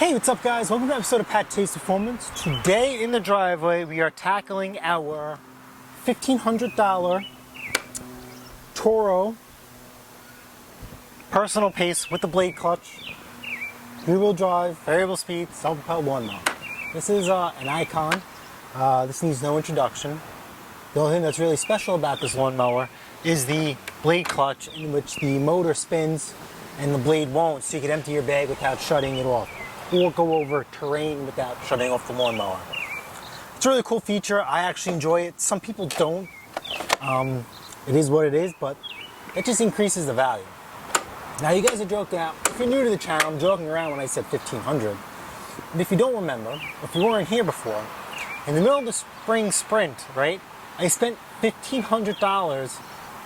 Hey, what's up guys? Welcome to an episode of PATTAY'S Performance. Today in the driveway we are tackling our $1,500 TORO personal pace with the blade clutch, rear-wheel drive, variable speed, self-propelled lawnmower. This is an icon. This needs no introduction. The only thing that's really special about this lawnmower is the blade clutch, in which the motor spins and the blade won't, so you can empty your bag without shutting it off, or go over terrain without shutting off the lawnmower. It's a really cool feature. I actually enjoy it. Some people don't. It is what it is, but it just increases the value. Now you guys are joking out. If you're new to the channel, I'm joking around when I said 1,500. But if you don't remember, if you weren't here before, in the middle of the spring sprint, right, I spent $1,500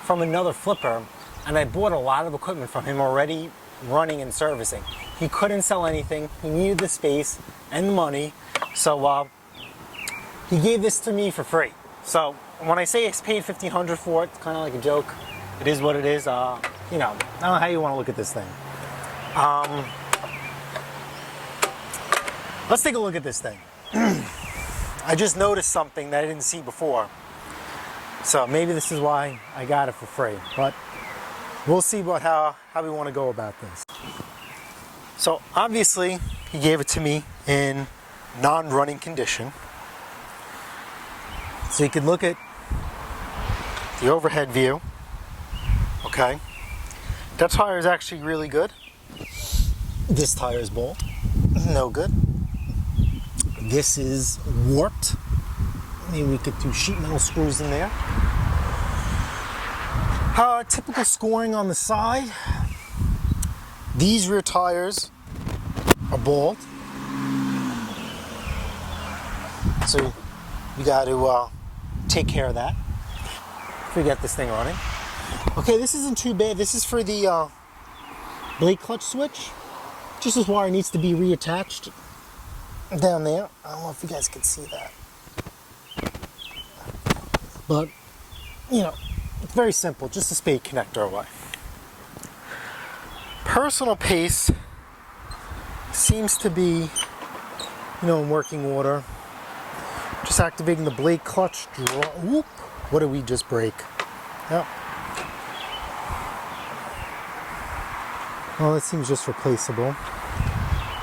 from another flipper, and I bought a lot of equipment from him already running and servicing. He couldn't sell anything. He needed the space and the money, so he gave this to me for free. So when I say I paid $1,500 for it, it's kind of like a joke. It is what it is. You know, I don't know how you want to look at this thing. Let's take a look at this thing. I just noticed something that I didn't see before. So maybe this is why I got it for free. But we'll see how we want to go about this. So obviously he gave it to me in non-running condition. So you can look at the overhead view. Okay. That tire is actually really good. This tire is bald. No good. This is warped. Maybe we could do sheet metal screws in there. Typical scoring on the side. These rear tires are bald. So you got to take care of that if we get this thing running. Okay, this isn't too bad. This is for the blade clutch switch. Just this wire needs to be reattached down there. I don't know if you guys can see that. But, you know, it's very simple. Just a spade connector away. Personal pace seems to be, you know, in working order. Just activating the blade clutch. Whoop. What did we just break? Yep. Well, that seems just replaceable.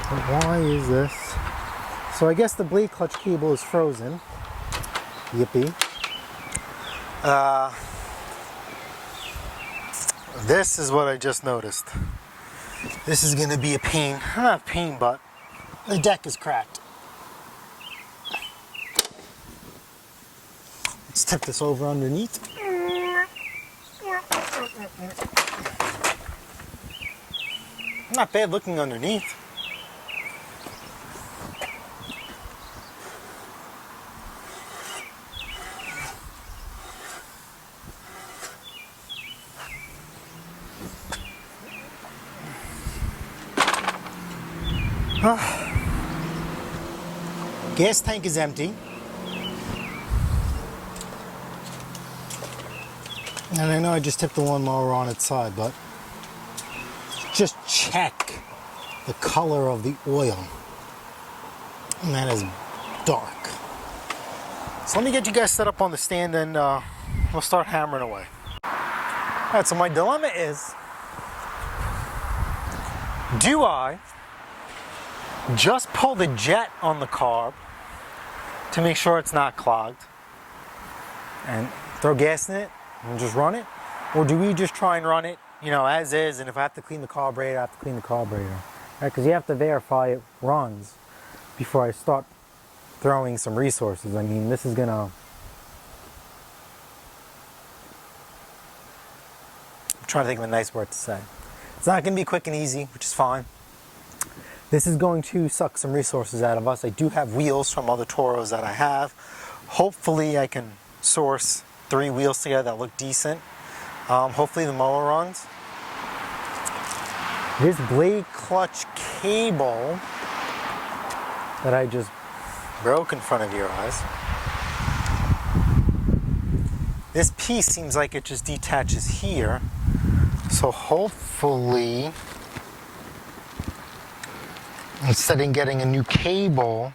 But why is this? So I guess the blade clutch cable is frozen. Yippee. This is what I just noticed. This is going to be a pain. Not a pain, but the deck is cracked. Let's tip this over underneath. Not bad looking underneath. Gas tank is empty. And I know I just tipped the lawnmower on its side, but just check the color of the oil. And that is dark. So let me get you guys set up on the stand and we'll start hammering away. Alright, so my dilemma is, do I just pull the jet on the carb to make sure it's not clogged and throw gas in it and just run it? Or do we just try and run it, you know, as is, and if I have to clean the carburetor, I have to clean the carburetor? Right? Because you have to verify it runs before I start throwing some resources. I mean, this is gonna... I'm trying to think of a nice word to say. It's not gonna be quick and easy, which is fine. This is going to suck some resources out of us. I do have wheels from other Toros that I have. Hopefully I can source 3 wheels together that look decent. Hopefully the mower runs. This blade clutch cable that I just broke in front of your eyes. This piece seems like it just detaches here. So hopefully instead of getting a new cable,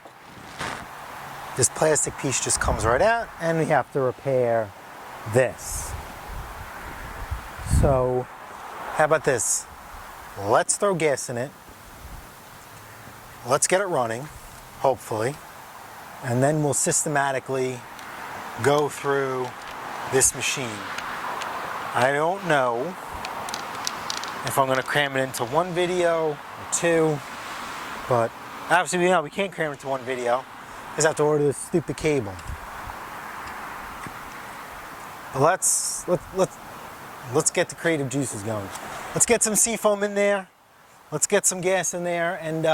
this plastic piece just comes right out and we have to repair this. So how about this? Let's throw gas in it. Let's get it running, hopefully, and then we'll systematically go through this machine. I don't know if I'm going to cram it into one video or two, but obviously we know we can't cram it into one video. I just have to order this stupid cable. But let's get the creative juices going. Let's get some seafoam in there. Let's get some gas in there and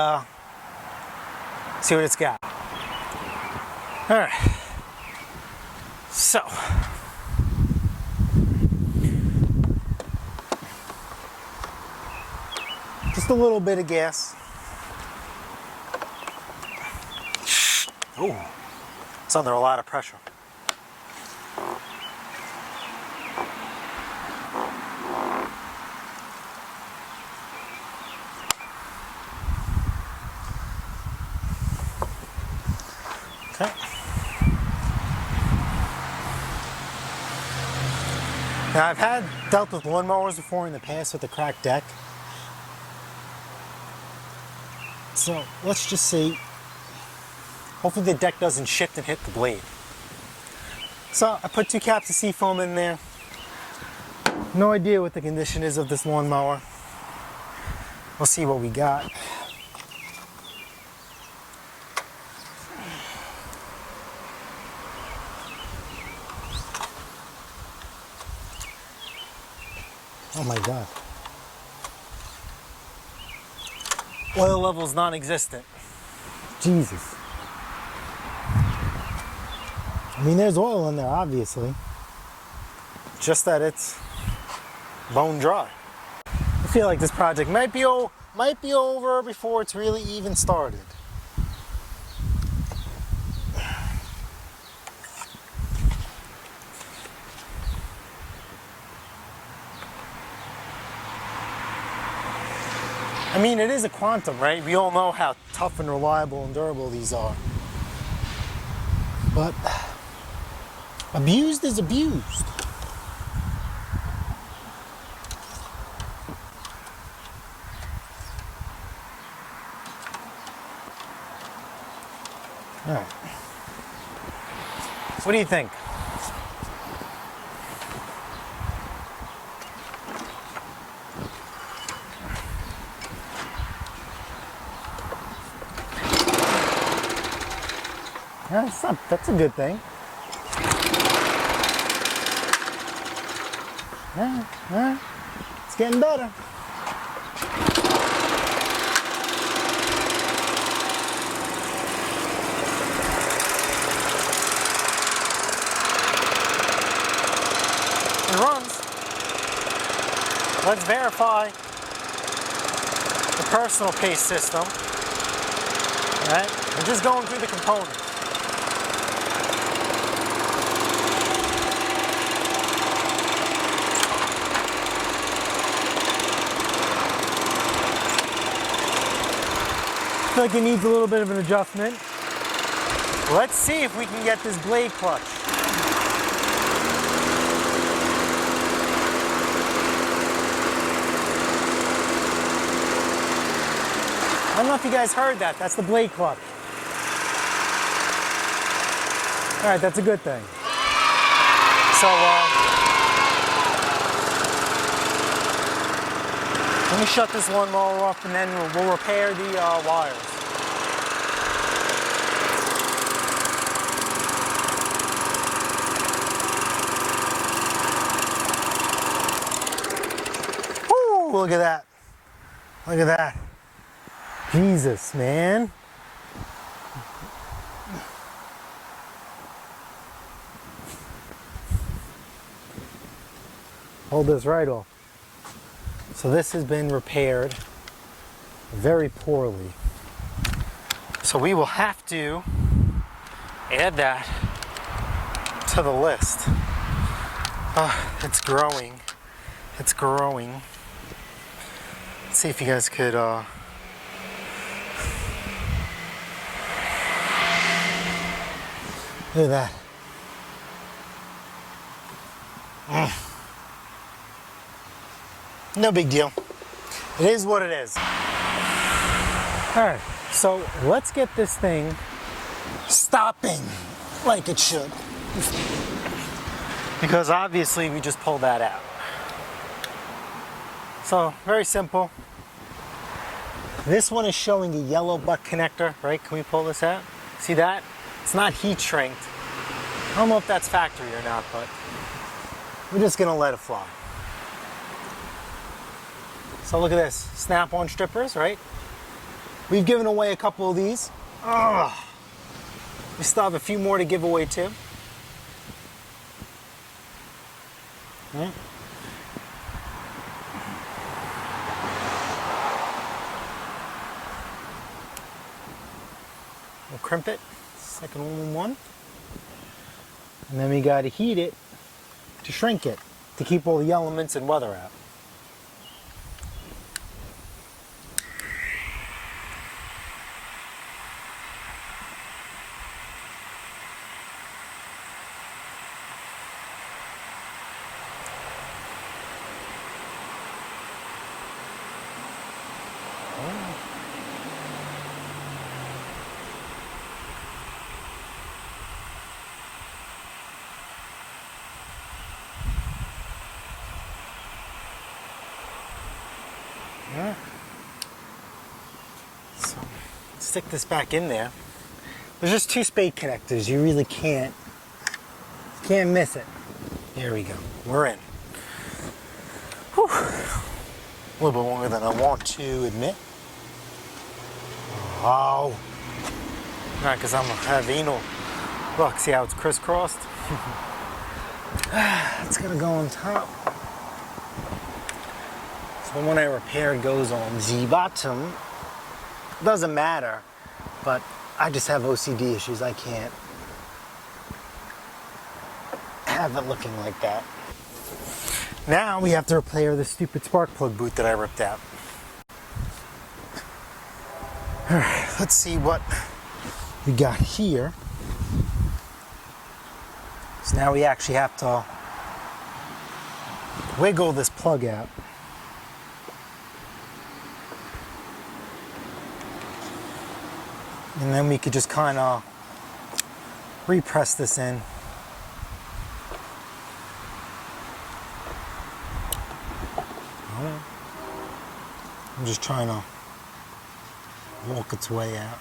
see what it's got. All right. So. Just a little bit of gas. Ooh, it's under a lot of pressure. Okay. Now I've dealt with lawnmowers before in the past with a cracked deck. So let's just see. Hopefully the deck doesn't shift and hit the blade. So I put 2 caps of seafoam in there. No idea what the condition is of this lawnmower. We'll see what we got. Oh my God. Oil level's non-existent. Jesus. I mean, there's oil in there, obviously. Just that it's bone dry. I feel like this project might be over before it's really even started. I mean, it is a Quantum, right? We all know how tough and reliable and durable these are. But abused is abused. All right. What do you think? That's a good thing. Yeah, it's getting better. It runs. Let's verify the personal pace system. All right, we're just going through the components. I feel like it needs a little bit of an adjustment. Let's see if we can get this blade clutch. I don't know if you guys heard that. That's the blade clutch. All right, that's a good thing. So, let me shut this lawnmower off and then we'll repair the wires. Woo, look at that. Look at that. Jesus, man. Hold this right off. So this has been repaired very poorly. So we will have to add that to the list. It's growing. It's growing. Let's see if you guys could Look at that. No big deal. It is what it is. Alright, so let's get this thing stopping like it should. Because obviously we just pulled that out. So, very simple. This one is showing a yellow butt connector, right? Can we pull this out? See that? It's not heat shrinked. I don't know if that's factory or not, but we're just gonna let it fly. So look at this, snap-on strippers, right? We've given away a couple of these. Ugh. We still have a few more to give away too. We'll crimp it, second all-in-one. And then we gotta heat it to shrink it, to keep all the elements and weather out. So, stick this back in there. There's just two spade connectors. You really can't miss it. Here we go. We're in. Whew. A little bit longer than I want to admit. Oh. Not because I'm have anal. Look, see how it's crisscrossed? It's gonna go on top. So the one I repaired goes on the bottom. Doesn't matter, but I just have OCD issues. I can't have it looking like that. Now we have to repair the stupid spark plug boot that I ripped out. All right, let's see what we got here. So now we actually have to wiggle this plug out. And then we could just kind of repress this in. I'm just trying to walk its way out.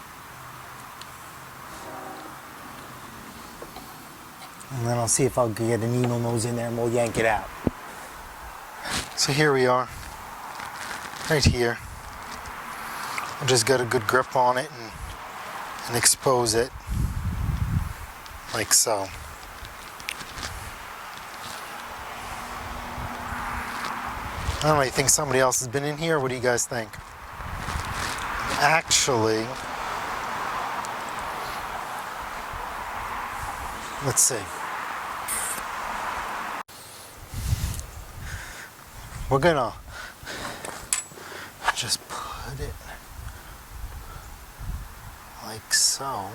And then I'll see if I'll get a needle nose in there and we'll yank it out. So here we are, right here. I just got a good grip on it and expose it like so. I don't know, you think somebody else has been in here? What do you guys think? Actually, let's see. We're gonna just put it like so,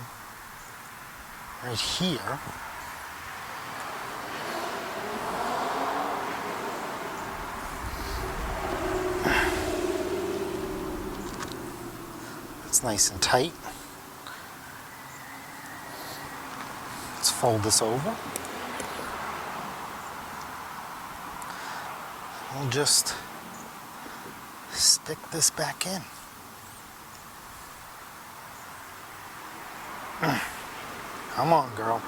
right here. It's nice and tight. Let's fold this over. We'll just stick this back in. Come on, girl.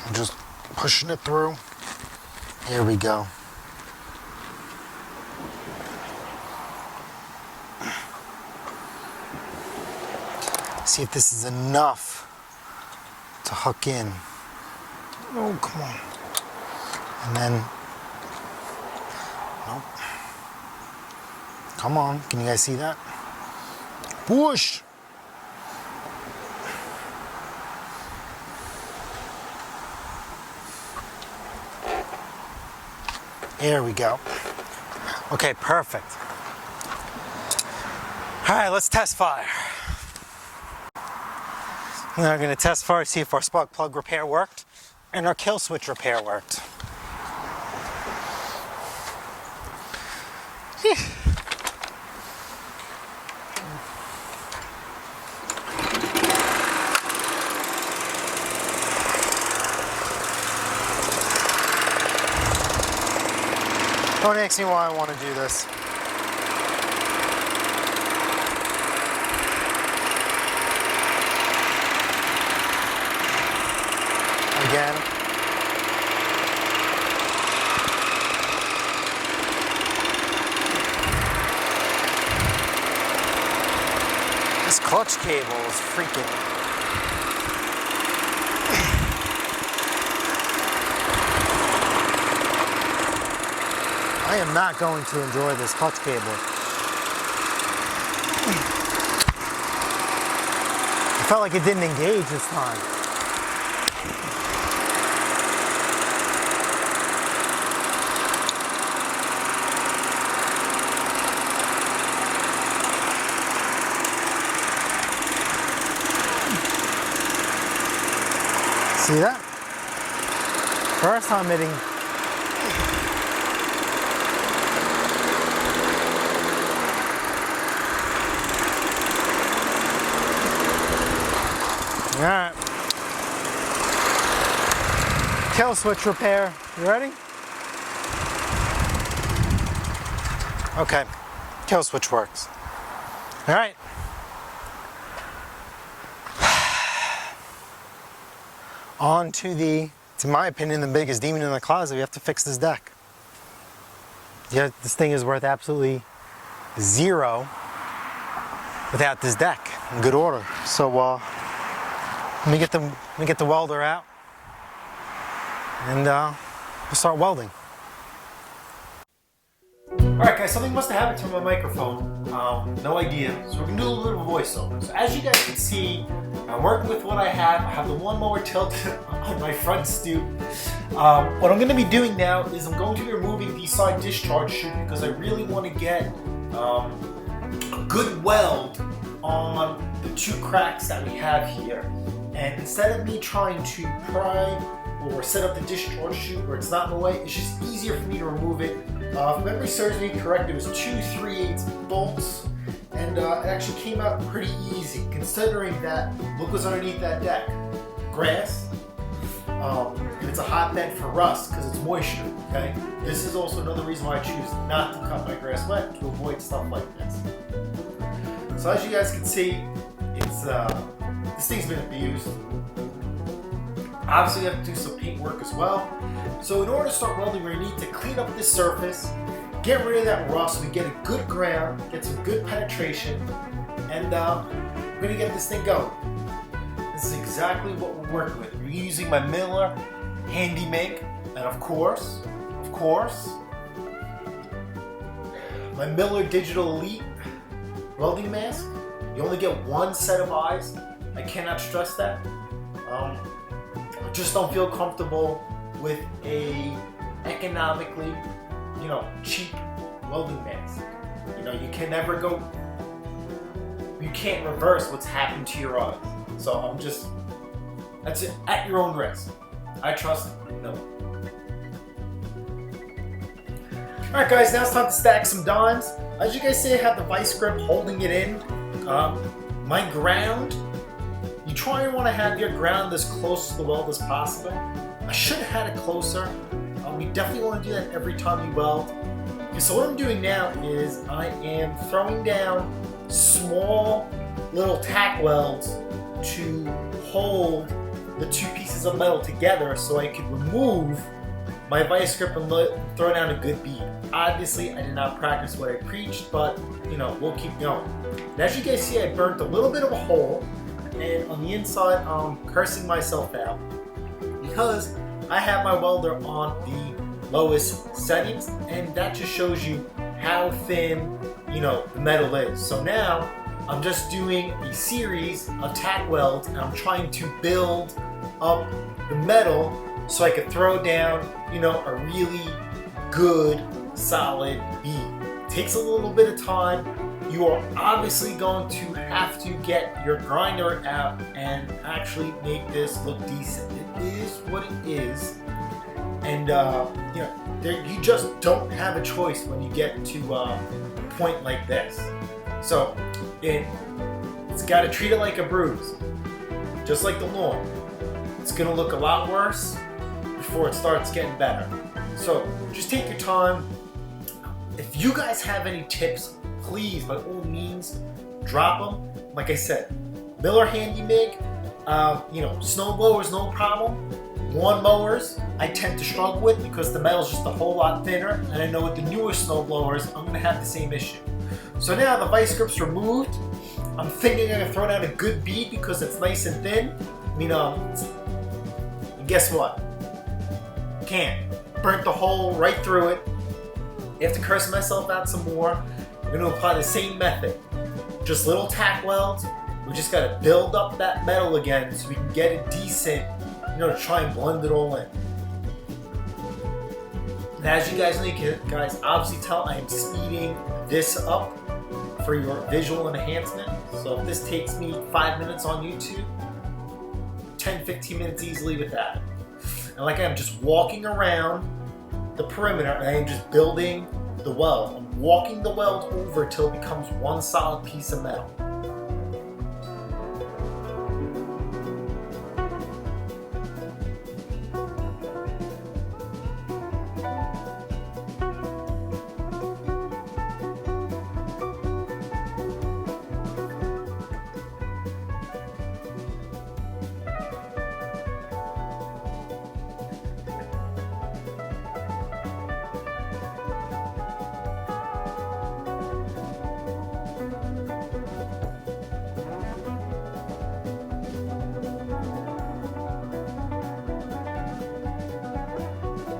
I'm just pushing it through. Here we go. See if this is enough to hook in. Oh, come on. And then, nope. Come on, can you guys see that? Push! There we go. Okay, perfect. All right, let's test fire. Now we're going to test fire, see if our spark plug repair worked and our kill switch repair worked. Don't ask me why I want to do this. Again. This clutch cable is freaking. I am not going to enjoy this clutch cable. I felt like it didn't engage this time. See that? First time hitting. All right. Kill switch repair. You ready? Okay. Kill switch works. All right. On to the, in my opinion, the biggest demon in the closet. We have to fix this deck. Yeah, this thing is worth absolutely zero without this deck in good order. So let me get the welder out, and we'll start welding. Alright guys, something must have happened to my microphone. No idea. So we're gonna do a little bit of a voiceover. So as you guys can see, I'm working with what I have. I have the one mower tilted on my front stoop. What I'm gonna be doing now is I'm going to be removing the side discharge chute because I really want to get a good weld on the two cracks that we have here. And instead of me trying to pry or set up the discharge chute where it's not in the way, it's just easier for me to remove it. If memory serves me correct, it was 2 3/8 bolts, and it actually came out pretty easy considering that, look what's underneath that deck. Grass, and it's a hotbed for rust because it's moisture, okay? This is also another reason why I choose not to cut my grass wet, to avoid stuff like this. So as you guys can see, it's this thing's been abused. Obviously, you have to do some paint work as well. So in order to start welding, we need to clean up this surface, get rid of that rust, we get a good ground, get some good penetration, and we're gonna get this thing going. This is exactly what we're working with. We're using my Miller Handy Make, and of course, my Miller Digital Elite welding mask. You only get one set of eyes. I cannot stress that. I just don't feel comfortable with a economically, cheap welding mask. You can never go, you can't reverse what's happened to your eyes. So that's it, at your own risk. I trust no one. Alright guys, now it's time to stack some dimes. As you guys see, I have the vice grip holding it in. My ground, you try and want to have your ground as close to the weld as possible. I should have had it closer. We definitely want to do that every time you weld. Okay, so what I'm doing now is I am throwing down small little tack welds to hold the two pieces of metal together so I can remove my vice grip and throw down a good bead. Obviously, I did not practice what I preached, but we'll keep going. And as you guys see, I burnt a little bit of a hole, and on the inside, I'm cursing myself out because I have my welder on the lowest settings, and that just shows you how thin, the metal is. So now, I'm just doing a series of tack welds, and I'm trying to build up the metal so I could throw down, a really good, solid bead. It takes a little bit of time. You are obviously going to have to get your grinder out and actually make this look decent. It is what it is. And you just don't have a choice when you get to a point like this. So it's got to treat it like a bruise, just like the lawn. It's going to look a lot worse before it starts getting better. So just take your time. If you guys have any tips, please, by all means, drop them. Like I said, Miller Handy MIG, snow blowers, no problem. Lawn mowers, I tend to struggle with because the metal's just a whole lot thinner, and I know with the newer snow blowers, I'm gonna have the same issue. So now the vice grip's removed. I'm thinking I'm gonna throw down a good bead because it's nice and thin. And guess what? Can't. Burnt the hole right through it. I have to curse myself out some more. We're gonna apply the same method. Just little tack welds. We just gotta build up that metal again so we can get it decent, to try and blend it all in. And as you guys know, you can obviously tell I am speeding this up for your visual enhancement. So if this takes me 5 minutes on YouTube, 10-15 minutes easily with that. And like I'm just walking around the perimeter and I'm just building the weld. I'm walking the weld over until it becomes one solid piece of metal.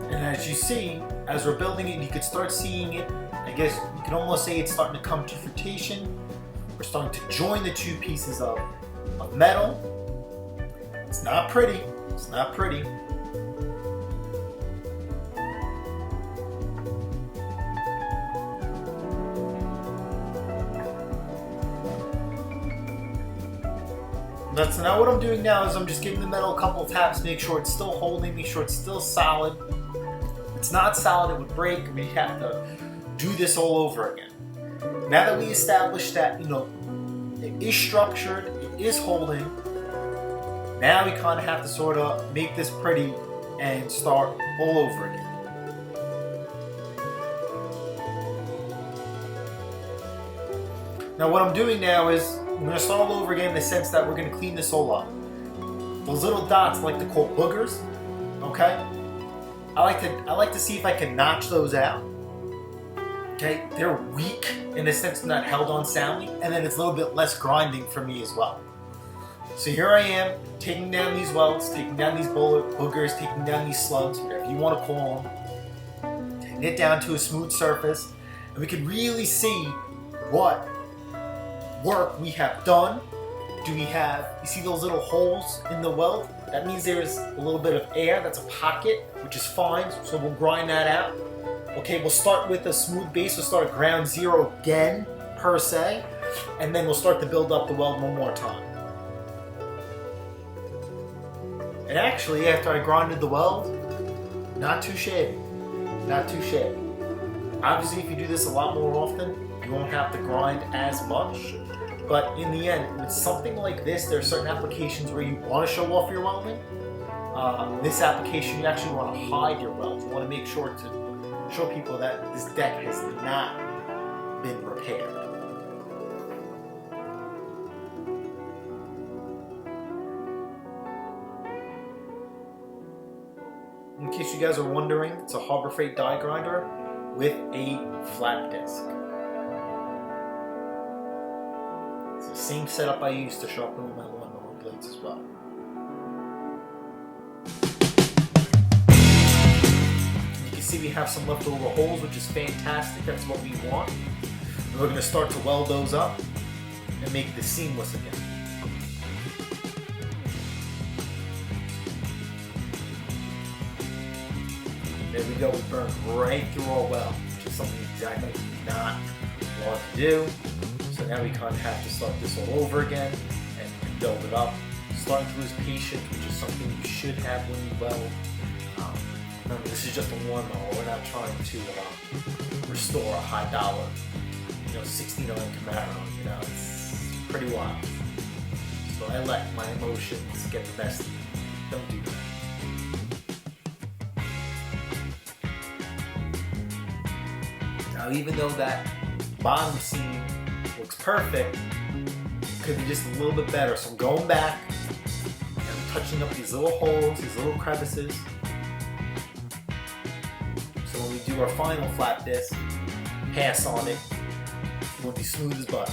As you see, as we're building it, you could start seeing it. I guess you can almost say it's starting to come to fruition. We're starting to join the two pieces of metal. It's not pretty. It's not pretty. That's not what I'm doing now. Is I'm just giving the metal a couple of taps, make sure it's still holding, make sure it's still solid. If it's not solid, it would break. We have to do this all over again. Now that we established that, it is structured, it is holding, now we kind of have to sort of make this pretty and start all over again. Now what I'm doing now is I'm going to start all over again in the sense that we're going to clean this all up. Those little dots I like to call boogers, okay? I like to see if I can notch those out. Okay, they're weak in the sense they're not held on soundly, and then it's a little bit less grinding for me as well. So here I am, taking down these welds, taking down these boogers, taking down these slugs, whatever you want to call them, taking it down to a smooth surface, and we can really see what work we have done. Do we have, you see those little holes in the weld? That means there's a little bit of air, that's a pocket, which is fine, so we'll grind that out. Okay, we'll start with a smooth base, we'll start ground zero again, per se, and then we'll start to build up the weld one more time. And actually, after I grinded the weld, not too shabby, not too shabby. Obviously, if you do this a lot more often, you won't have to grind as much. But in the end, with something like this, there are certain applications where you want to show off your welding. This application, you actually want to hide your weld. You want to make sure to show people that this deck has not been repaired. In case you guys are wondering, it's a Harbor Freight die grinder with a flat disc. It's the same setup I use to sharpen my lawnmower blades as well. You can see we have some leftover holes, which is fantastic. That's what we want. And we're going to start to weld those up and make this seamless again. There we go, we burned right through our weld, which is something exactly we do not want to do. So now we kind of have to start this all over again and build it up. Starting to lose patience, which is something you should have when you weld. Remember, this is just a lawnmower. We're not trying to restore a high dollar, 69 Camaro. It's pretty wild. So I let my emotions get the best of me. Don't do that. Now, even though that bottom seam looks perfect, it could be just a little bit better. So I'm going back and I'm touching up these little holes, these little crevices. So when we do our final flat disc, pass on it, it will be smooth as butter.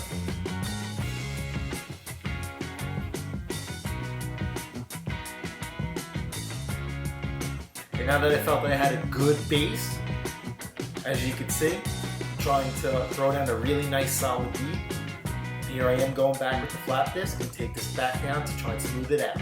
And now that I felt that I had a good base, as you can see, trying to throw down a really nice solid bead. Here I am going back with the flat disc and take this back down to try and smooth it out.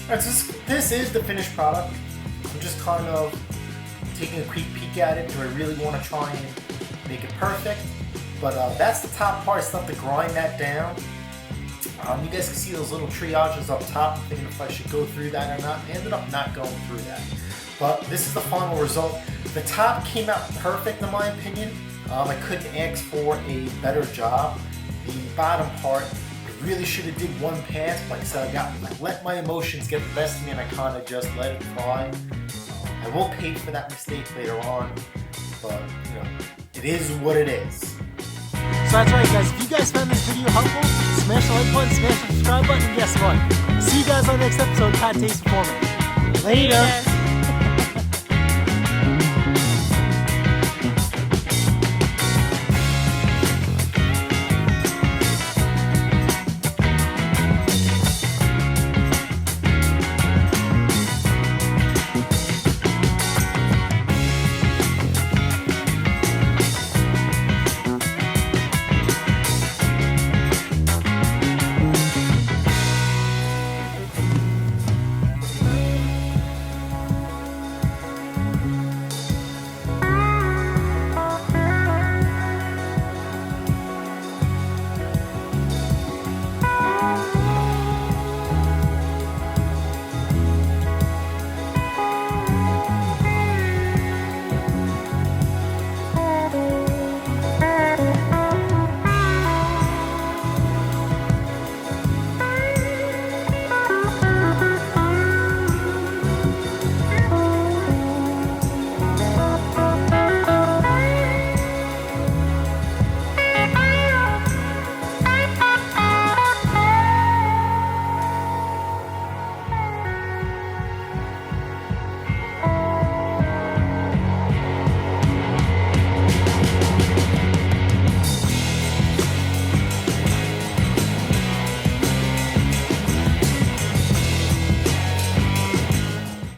Alright, so this is the finished product. I'm just kind of taking a quick peek at it. Do I really want to try and make it perfect? But that's the top part. I still have to grind that down. You guys can see those little triages up top. I'm thinking if I should go through that or not. I ended up not going through that. But this is the final result. The top came out perfect in my opinion. I couldn't ask for a better job. The bottom part, I really should have did one pass, but like I said, I let my emotions get the best of me and I kind of just let it fly. I will pay for that mistake later on, but it is what it is. So that's right, guys. If you guys found this video helpful, smash the like button, smash the subscribe button, and guess what? See you guys on the next episode of PATTAY'S Performance. Later!